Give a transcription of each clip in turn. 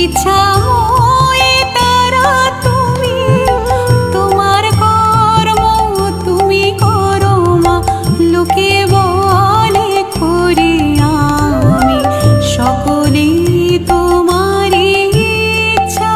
ইচ্ছাময়ী তারা তুমি, তোমার কর্ম তুমি করো মা। লোকে বলে করি আমি, সকলেই তোমারই ইচ্ছা।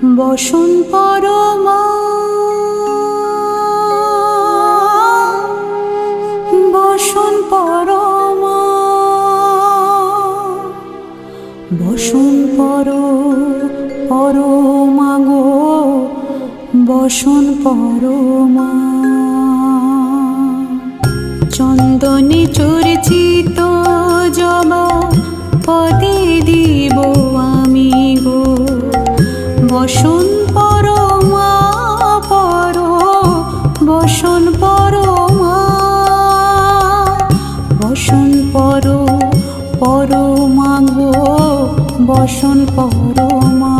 বসন পরমা, বসন পরমা, বসন পরমা গো, বসন পরমা। চন্দনে চর্চিত জবা পদে দিব আমি গো, বসন পরমা বসন পরমা, বসন পরমা গো, বসন পরমা।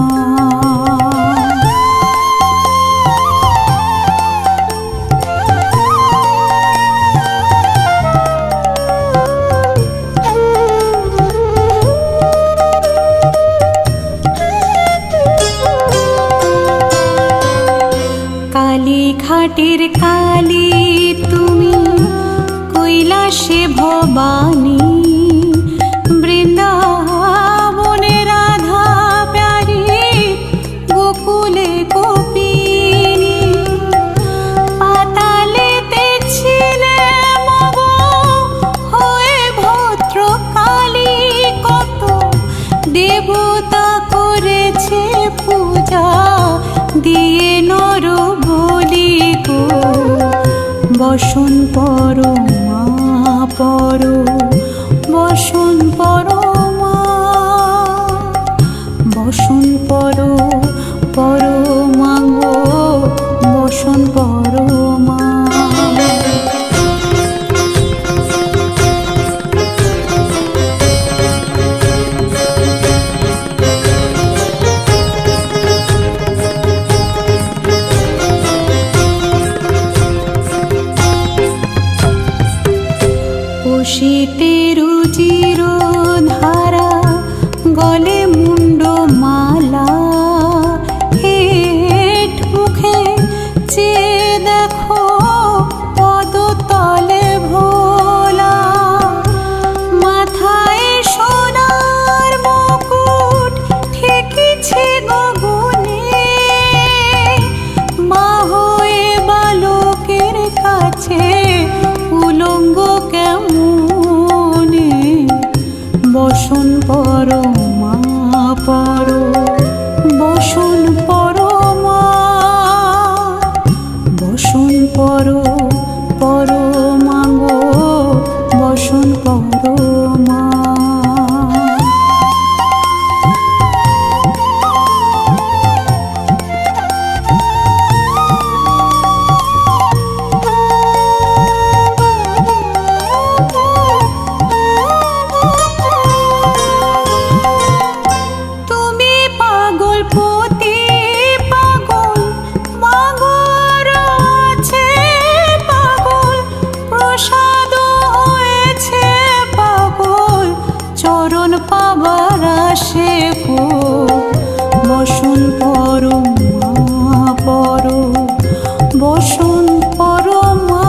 ঘাটের কালী তুমি, কৈলাসে ভবানী, বৃন্দাবনে রাধা প্যারী, গোকুলে গোপিনী। পাতালেতে ছিলে মগ হয়ে ভদ্রকালী, কত দেবতা করেছে পূজা দিয়ে নর বলি গো, বসন পরমা বসন পরমা, বসন পরমা গো, বসন পরমা। শীতে রুচির ধারা, গলে মুন্ড মালা, হেট মুখে চেয়ে দেখো পদতলে ভোলা। মাথায় সোনার মুকুট ঠেকেছে গগনে, মা হয়ে বালকের কাছে উলঙ্গ কেমনে, বসন পরমা বসন পরমা, বসন পরমা গো, বসন পরমা। চরণ পাবার আসে গো, বসন পরমা বসন পরমা,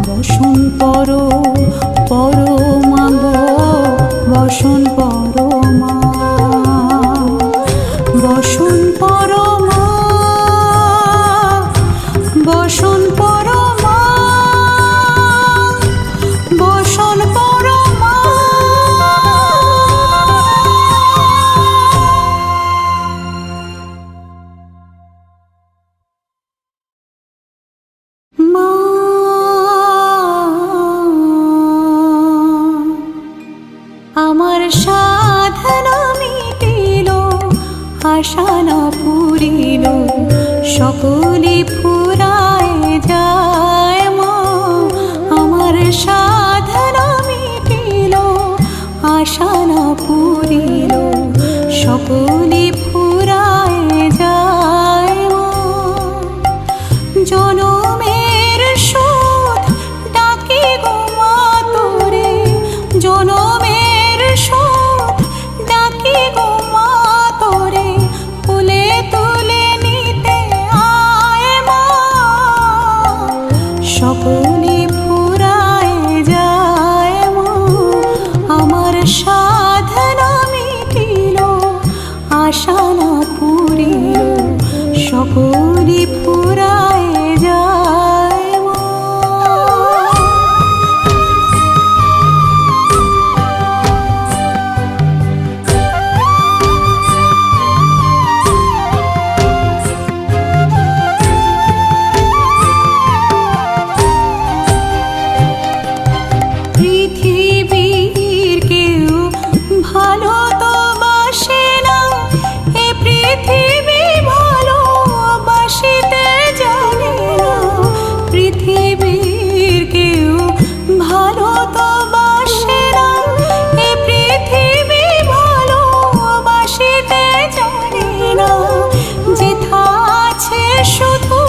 বসন পরমা গো, বসন পরমা। বসন পরমা, বসন পরমা, বসন পরমা। মা আমার সাধনা মিটিল, আশা না পুরিল, সকলে ফুরায় যায় মা। আমার সাধনা মিটিল, আশা না পুরিল, সকলে ফুরায় যায় মা। জনমের শোধ ডাকি গো মা তোরে, জনমের শোধ ডাকি গো মা তোরে, তুলে তুলে নিতে আয় মা। সকলে ফুরায় যায় মা, আমার সাধনা মিটিল, আশা না পুরিল সকলই ফুরায় যায় মা। পৃথিবীর কেউ ভালো তো বাসে না, এ পৃথিবী ভালোবাসিতে জানে না। পৃথিবীর কেউ ভালো তো বাসে না, এ পৃথিবী ভালোবাসিতে জানে না। যেথা আছে শুধু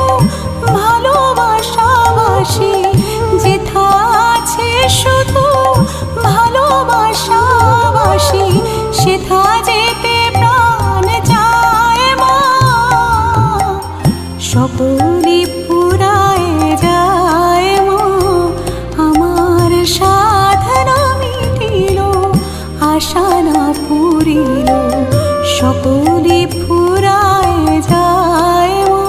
ভালোবাসাবাসি, যেথা আছে শুধু ভালোবাসাবাসি, সেথা যেতে প্রাণ চায় মা। সকলই ফুরায় যায় মা, আমার সাধনা মিটিল আশা না পুরিল সকলই ফুরায় যায় মা।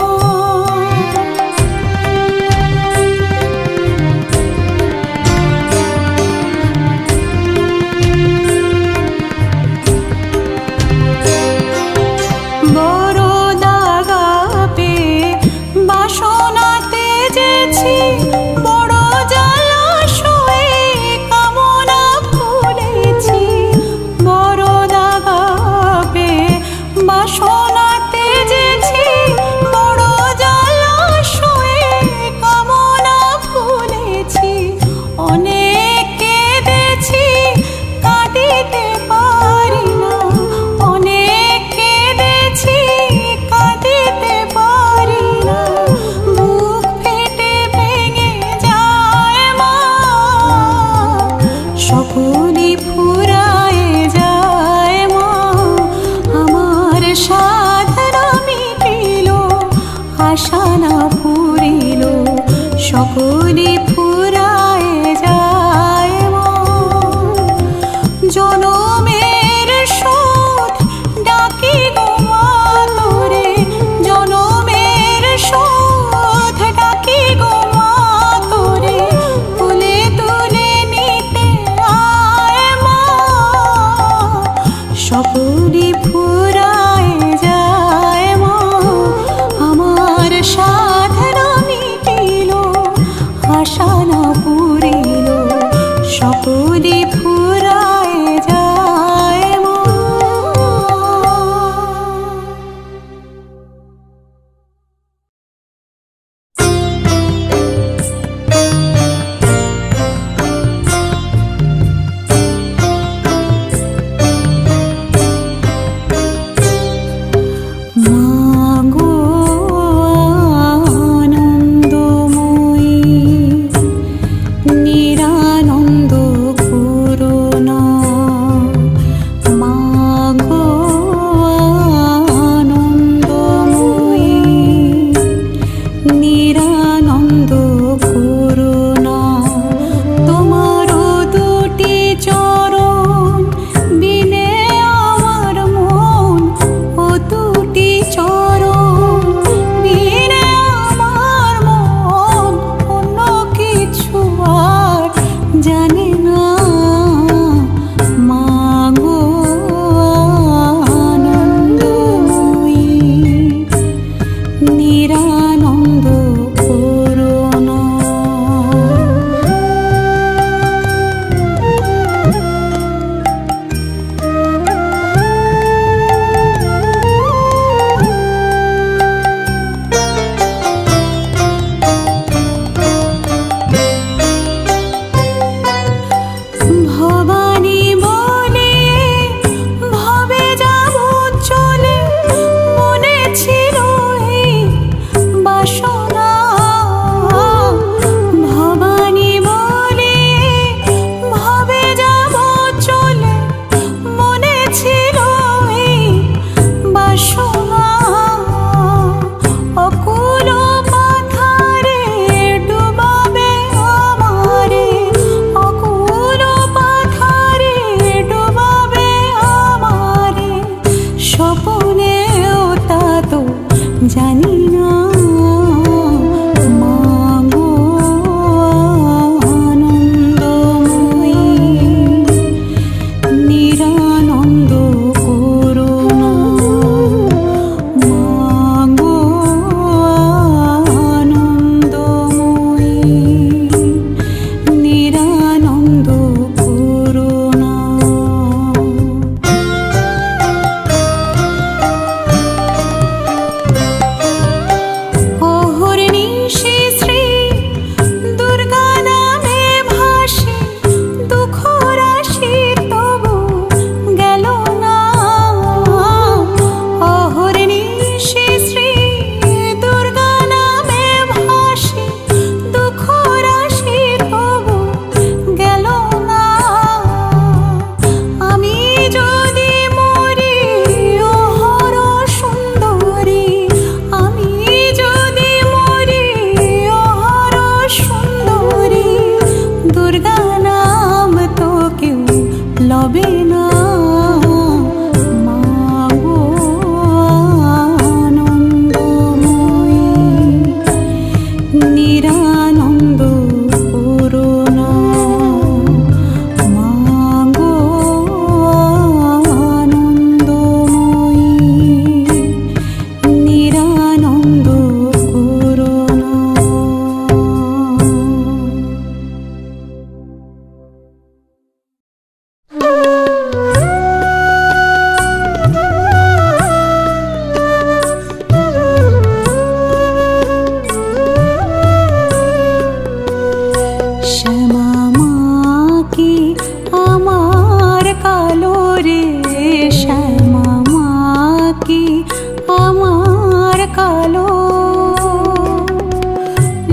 জানি না মা গো আনন্দময়ী, নিরানন্দ করুণা। মা গো আনন্দময়ী, নিরানন্দ করুণা। অহর্নিশি শ্রী দুর্গা নামে ভাসি, দুঃখ রাশি তবু গেল না। অহর্নিশি শ্রী দুর্গা নামে ভাসি, দুঃখ রাশি তবু গেল না। আমি যদি মরি অহর সুন্দরী, আমি যদি মরি অহর সুন্দরী, দুর্গা নাম তো কেউ লবে না। মা গো আনন্দময়ী, নিরানন্দ করুণা। মা গো আনন্দময়ী, নিরানন্দ করুণা। শ্যামা মা কি আমার কালো রে, শ্যামা মা কি আমার কালো।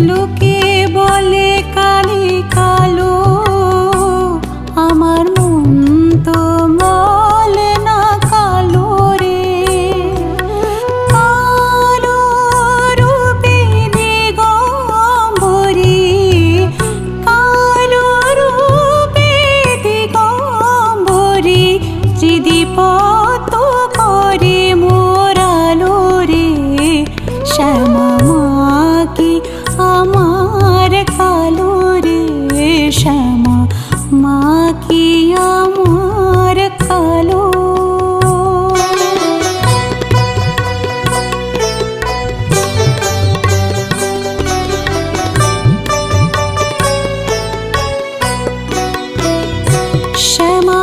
লোকে বলে কালি কালো, আমার মন তো বলে না কালো রে। কালো রূপে দিগম্বরী, কালো রূপে দিগম্বরী, হৃদিপত করে মোরালো রে। শ্যামা মা কি আমার কালো রে, শ্যামা মা কি আমার কালো। শ্যামা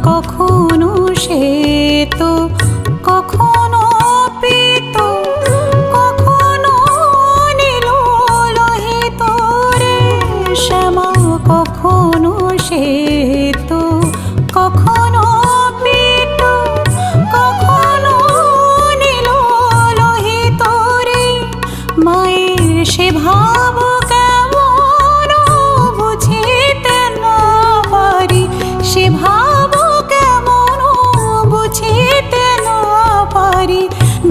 কখনো শ্বেত, কখনো পীত, কখনো নীল লোহিত রে। শ্যামা কখনো শ্বেত, কখনো পীত, কখনো নীল লোহিত রে। মায়ের সে ভাব কেমন বুঝিতে না পারি, সে ভাব কেমন বুঝিতে না পারি।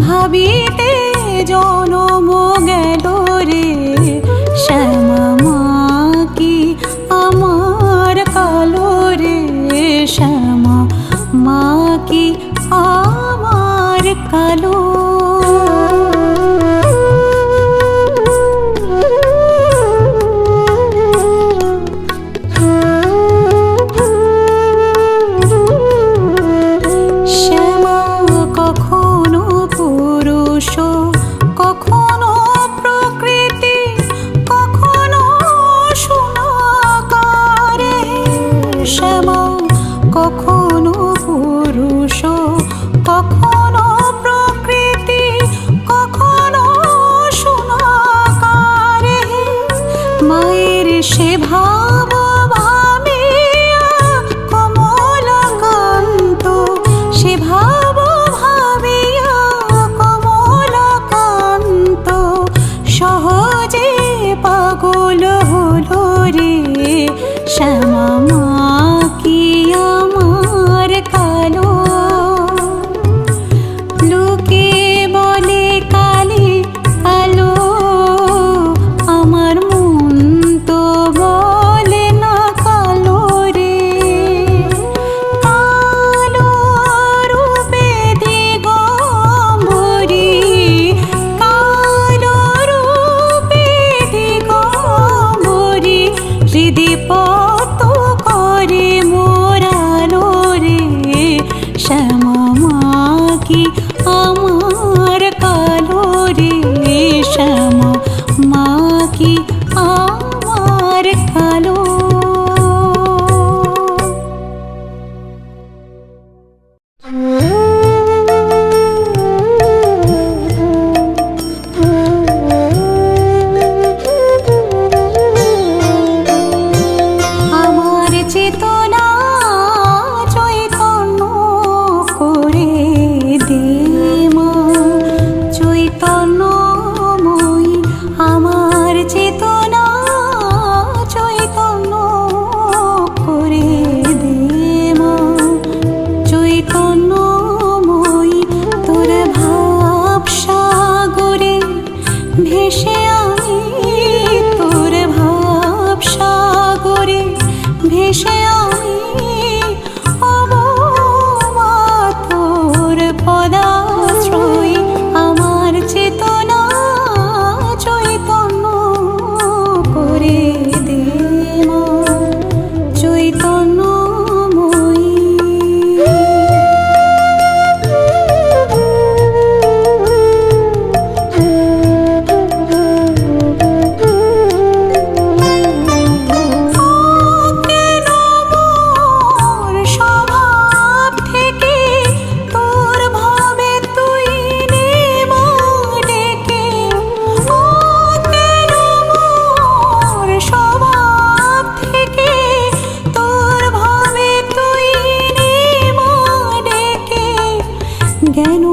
ভাবিতে জনম গেল রে, শ্যামা মা কি আমার কালো রে, শ্যামা মা কি আমার কালো। শ্যামা কখনো পুরুষ, কখনো প্রকৃতি, কখনো সোনাকারে। শ্যামা কখনো পুরুষ, কখনো প্রকৃতি, কখনো সোনাকারে। মায়ের সে ভাব ভাবিয়া কমলাকান্ত, সে ভাব ভাবিয়া কমলাকান্ত, সহজে পাগল হলো রে। শ্যামা মা কি আমার কালো। লোকে বলে কালি কালো, আমার মন তো বলে আমার কালো রে শ্যামা, মা কি আমার কালো। আমার চেতনা চৈতন্য করে দে মা, চৈতন্যময়ী আমার চেতনা চৈতন্য করে দে মা, চৈতন্যময়ী তোর ভাব সাগরে ভেসে আমি, তোর ভাব সাগরে ভেসে আমি অবমা তোর পদাশ্রয়, আমার চেতনা চৈতন্য করে দে মা, চৈতন্যময়ী। কেন মোর স্বভাব থেকে তোর ভাবে তুই নে মা ডেকে, ও কেন মোর স্বভাব থেকে তোর ভাবে তুই নে মা ডেকে, জ্ঞান